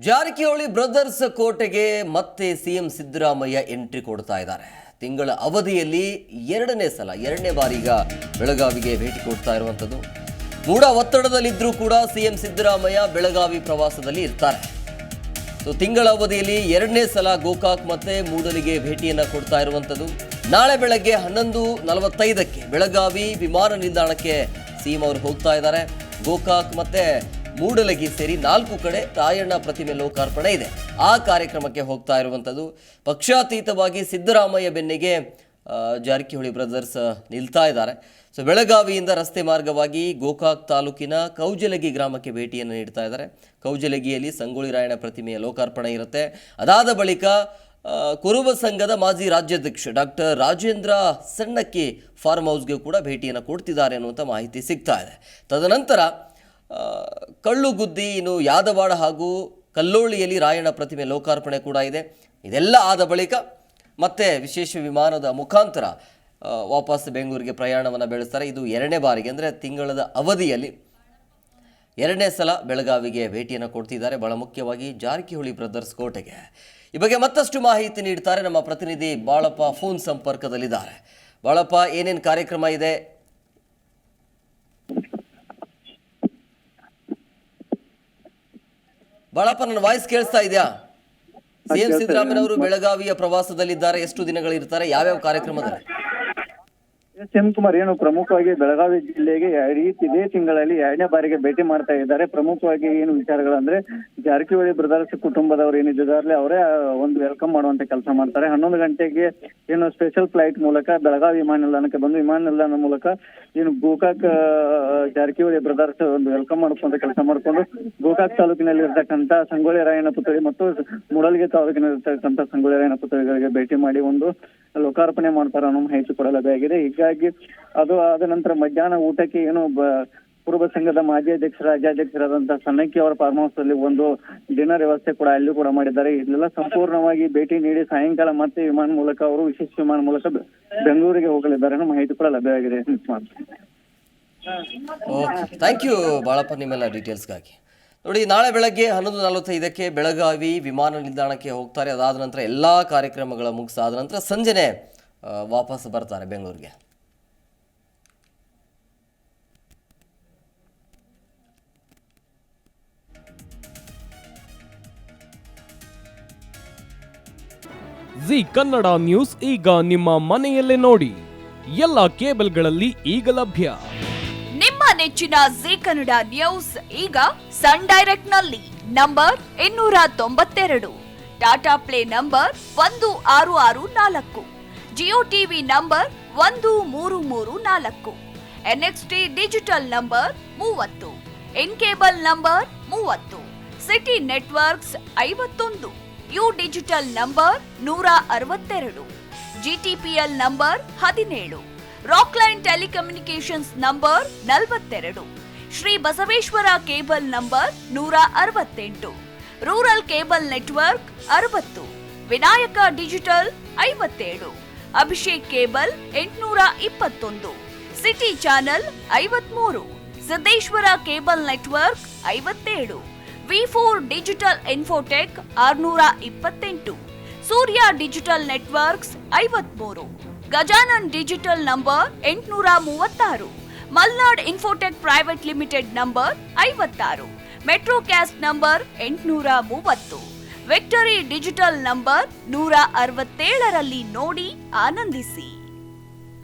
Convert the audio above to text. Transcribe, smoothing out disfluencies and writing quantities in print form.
Jarkiholi brothers ಕೋಟೆಗೆ ಮತ್ತೆ CM Siddaramaiah entry ಕೊಡ್ತಾ ಇದ್ದಾರೆ. ತಿಂಗಳ ಅವಧಿಯಲ್ಲಿ ಎರಡನೇ ಬಾರಿ ಈಗ ಬೆಳಗಾವಿಗೆ ಭೇಟಿ ಕೊಡ್ತಾ ಇರುವಂಥದ್ದು. ಮೂಡ ಒತ್ತಡದಲ್ಲಿದ್ದರೂ ಕೂಡ ಸಿಎಂ ಸಿದ್ದರಾಮಯ್ಯ ಬೆಳಗಾವಿ ಪ್ರವಾಸದಲ್ಲಿ ಇರ್ತಾರೆ. ತಿಂಗಳ ಅವಧಿಯಲ್ಲಿ ಎರಡನೇ ಸಲ ಗೋಕಾಕ್ ಮತ್ತೆ ಮೂಡಲಿಗೆ ಭೇಟಿಯನ್ನು ಕೊಡ್ತಾ ಇರುವಂಥದ್ದು. ನಾಳೆ ಬೆಳಗ್ಗೆ 11:45ಕ್ಕೆ ಬೆಳಗಾವಿ ವಿಮಾನ ನಿಲ್ದಾಣಕ್ಕೆ ಸಿಎಂ ಅವರು ಹೋಗ್ತಾ ಇದ್ದಾರೆ. ಗೋಕಾಕ್ ಮತ್ತೆ ಮೂಡಲಗಿ ಸೇರಿ 4 ಕಡೆ ರಾಯಣ್ಣ ಪ್ರತಿಮೆ ಲೋಕಾರ್ಪಣೆ ಇದೆ. ಆ ಕಾರ್ಯಕ್ರಮಕ್ಕೆ ಹೋಗ್ತಾ ಇರುವಂಥದ್ದು. ಪಕ್ಷಾತೀತವಾಗಿ ಸಿದ್ದರಾಮಯ್ಯ ಬೆನ್ನಿಗೆ ಜಾರಕಿಹೊಳಿ ಬ್ರದರ್ಸ್ ನಿಲ್ತಾ ಇದ್ದಾರೆ. ಬೆಳಗಾವಿಯಿಂದ ರಸ್ತೆ ಮಾರ್ಗವಾಗಿ ಗೋಕಾಕ್ ತಾಲೂಕಿನ ಕೌಜಲಗಿ ಗ್ರಾಮಕ್ಕೆ ಭೇಟಿಯನ್ನು ನೀಡ್ತಾ ಇದ್ದಾರೆ. ಕೌಜಲಗಿಯಲ್ಲಿ ಸಂಗೊಳ್ಳಿ ರಾಯಣ್ಣ ಪ್ರತಿಮೆಯ ಲೋಕಾರ್ಪಣೆ ಇರುತ್ತೆ. ಅದಾದ ಬಳಿಕ ಕುರುಬ ಸಂಘದ ಮಾಜಿ ರಾಜ್ಯಾಧ್ಯಕ್ಷ ಡಾಕ್ಟರ್ ರಾಜೇಂದ್ರ ಸಣ್ಣಕ್ಕಿ ಫಾರ್ಮ್ ಹೌಸ್ಗೆ ಕೂಡ ಭೇಟಿಯನ್ನು ಕೊಡ್ತಿದ್ದಾರೆ ಅನ್ನುವಂಥ ಮಾಹಿತಿ ಸಿಗ್ತಾ ಇದೆ. ತದನಂತರ ಕಳ್ಳುಗುದ್ದಿ, ಇನ್ನು ಯಾದವಾಡ ಹಾಗೂ ಕಲ್ಲೋಳಿಯಲ್ಲಿ ರಾಯಣ್ಣ ಪ್ರತಿಮೆ ಲೋಕಾರ್ಪಣೆ ಕೂಡ ಇದೆ. ಇದೆಲ್ಲ ಆದ ಬಳಿಕ ಮತ್ತೆ ವಿಶೇಷ ವಿಮಾನದ ಮುಖಾಂತರ ವಾಪಸ್ ಬೆಂಗಳೂರಿಗೆ ಪ್ರಯಾಣವನ್ನು ಬೆಳೆಸ್ತಾರೆ. ಇದು ಎರಡನೇ ಬಾರಿಗೆ, ಅಂದರೆ ತಿಂಗಳದ ಅವಧಿಯಲ್ಲಿ ಎರಡನೇ ಸಲ ಬೆಳಗಾವಿಗೆ ಭೇಟಿಯನ್ನು ಕೊಡ್ತಿದ್ದಾರೆ. ಬಹಳ ಮುಖ್ಯವಾಗಿ ಜಾರಕಿಹೊಳಿ ಬ್ರದರ್ಸ್ ಕೋಟೆಗೆ. ಈ ಬಗ್ಗೆ ಮತ್ತಷ್ಟು ಮಾಹಿತಿ ನೀಡ್ತಾರೆ ನಮ್ಮ ಪ್ರತಿನಿಧಿ ಬಾಳಪ್ಪ, ಫೋನ್ ಸಂಪರ್ಕದಲ್ಲಿದ್ದಾರೆ. ಬಾಳಪ್ಪ, ಏನೇನು ಕಾರ್ಯಕ್ರಮ ಇದೆ? ಬಾಳಪ್ಪ, ನನ್ನ ವಾಯ್ಸ್ ಕೇಳಿಸ್ತಾ ಇದೆಯಾ? ಸಿಎಂ ಸಿದ್ದರಾಮಯ್ಯ ಅವರು ಬೆಳಗಾವಿಯ ಪ್ರವಾಸದಲ್ಲಿದ್ದಾರೆ. ಎಷ್ಟು ದಿನಗಳಿರ್ತಾರೆ? ಯಾವ್ಯಾವ ಕಾರ್ಯಕ್ರಮದಲ್ಲಿ? ಶಿವಕುಮಾರ್, ಏನು ಪ್ರಮುಖವಾಗಿ ಬೆಳಗಾವಿ ಜಿಲ್ಲೆಗೆ ಇದೇ ತಿಂಗಳಲ್ಲಿ ಎರಡನೇ ಬಾರಿಗೆ ಭೇಟಿ ಮಾಡ್ತಾ ಇದ್ದಾರೆ. ಪ್ರಮುಖವಾಗಿ ಏನು ವಿಚಾರಗಳಂದ್ರೆ, ಜಾರಕಿಹೊಳಿ ಬ್ರದರ್ಸ್ ಕುಟುಂಬದವರು ಏನಿದ್ದಾರೆ ಅವರೇ ಒಂದು ವೆಲ್ಕಮ್ ಮಾಡುವಂತ ಕೆಲಸ ಮಾಡ್ತಾರೆ. 11 ಗಂಟೆಗೆ ಏನು ಸ್ಪೆಷಲ್ ಫ್ಲೈಟ್ ಮೂಲಕ ಬೆಳಗಾವಿ ವಿಮಾನ ನಿಲ್ದಾಣಕ್ಕೆ ಬಂದು ವಿಮಾನ ನಿಲ್ದಾಣ ಮೂಲಕ ಏನು ಗೋಕಾಕ್ ಜಾರಕಿಹೊಳಿ ಬ್ರದರ್ಸ್ ಒಂದು ವೆಲ್ಕಮ್ ಮಾಡುವಂತ ಕೆಲಸ ಮಾಡಿಕೊಂಡು ಗೋಕಾಕ್ ತಾಲೂಕಿನಲ್ಲಿ ಇರ್ತಕ್ಕಂಥ ಸಂಗೊಳ್ಳಿ ರಾಯಣ್ಣ ಪುತ್ಥಳಿ ಮತ್ತು ಮೂಡಲಗಿ ತಾಲೂಕಿನಲ್ಲಿ ಇರ್ತಕ್ಕಂಥ ಸಂಗೊಳ್ಳಿ ರಾಯಣ್ಣ ಪುತ್ಥಳಿಗಳಿಗೆ ಭೇಟಿ ಮಾಡಿ ಒಂದು ಲೋಕಾರ್ಪಣೆ ಮಾಡ್ತಾರೆ ಅನ್ನೋ ಮಾಹಿತಿ ಕೊಡಲಾಗಿದೆ. ಹೀಗಾಗಿ ಅದು ಆದ ನಂತರ ಮಧ್ಯಾಹ್ನ ಊಟಕ್ಕೆ ಏನು ಕುರುಬ ಸಂಘದ ಮಾಜಿ ರಾಜ್ಯಾಧ್ಯಕ್ಷರಾದಂತಹ ಸಣ್ಣಕ್ಕಿ ಅವರ ಫಾರ್ಮ್ ಹೌಸ್ ಅಲ್ಲಿ ಒಂದು ಡಿನ್ನರ್ ವ್ಯವಸ್ಥೆ ಕೂಡ ಅಲ್ಲಿ ಕೂಡ ಮಾಡಿದ್ದಾರೆ. ಇಲ್ಲೆಲ್ಲ ಸಂಪೂರ್ಣವಾಗಿ ಭೇಟಿ ನೀಡಿ ಸಾಯಂಕಾಲ ಮತ್ತೆ ವಿಮಾನ ಮೂಲಕ ಅವರು ವಿಶೇಷ ವಿಮಾನ ಮೂಲಕ ಬೆಂಗಳೂರಿಗೆ ಹೋಗಲಿದ್ದಾರೆ ಅನ್ನೋ ಮಾಹಿತಿ ಕೂಡ ಲಭ್ಯವಾಗಿದೆ. ಥ್ಯಾಂಕ್ ಯು ಬಾಳಪ್ಪ, ನಿಮ್ಮೆಲ್ಲ ಡೀಟೇಲ್ಸ್ಗಾಗಿ. ನೋಡಿ, ನಾಳೆ ಬೆಳಗ್ಗೆ 11:45ಕ್ಕೆ ಬೆಳಗಾವಿ ವಿಮಾನ ನಿಲ್ದಾಣಕ್ಕೆ ಹೋಗ್ತಾರೆ. ಅದಾದ ನಂತರ ಎಲ್ಲ ಕಾರ್ಯಕ್ರಮಗಳ ಮುಗಿಸಾದ ನಂತರ ಸಂಜೆನೆ ವಾಪಸ್ ಬರ್ತಾರೆ ಬೆಂಗಳೂರಿಗೆ. ಜಿ ಕನ್ನಡ ನ್ಯೂಸ್ ಈಗ ನಿಮ್ಮ ಮನೆಯಲ್ಲೇ ನೋಡಿ. ಎಲ್ಲ ಕೇಬಲ್ಗಳಲ್ಲಿ ಈಗ ಲಭ್ಯ. ನಿಮ್ಮ ನೆಚ್ಚಿನ ಜಿ ಕನ್ನಡ ನ್ಯೂಸ್ ಈಗ ಸನ್ ಡೈರೆಕ್ಟ್ ನಲ್ಲಿ number 292, Tata play number 1664, Jio TV number 1334, NXT digital number 30, in cable number 30, city networks 51, U digital number 162, GTPL number 17, Rockline telecommunications number 42, Shri Basaveshwara cable number 168, rural cable network 60, Vinayaka digital 57, Abhishek cable 821, city channel 53, Siddeshwara cable network 57, ವಿ4 digital infotech 628, Surya digital networks 53, Gajanan digital number 836, Malnad infotech private limited number 56, Metrocast number 830, victory digital number 167ರಲ್ಲಿ ನೋಡಿ ಆನಂದಿಸಿ.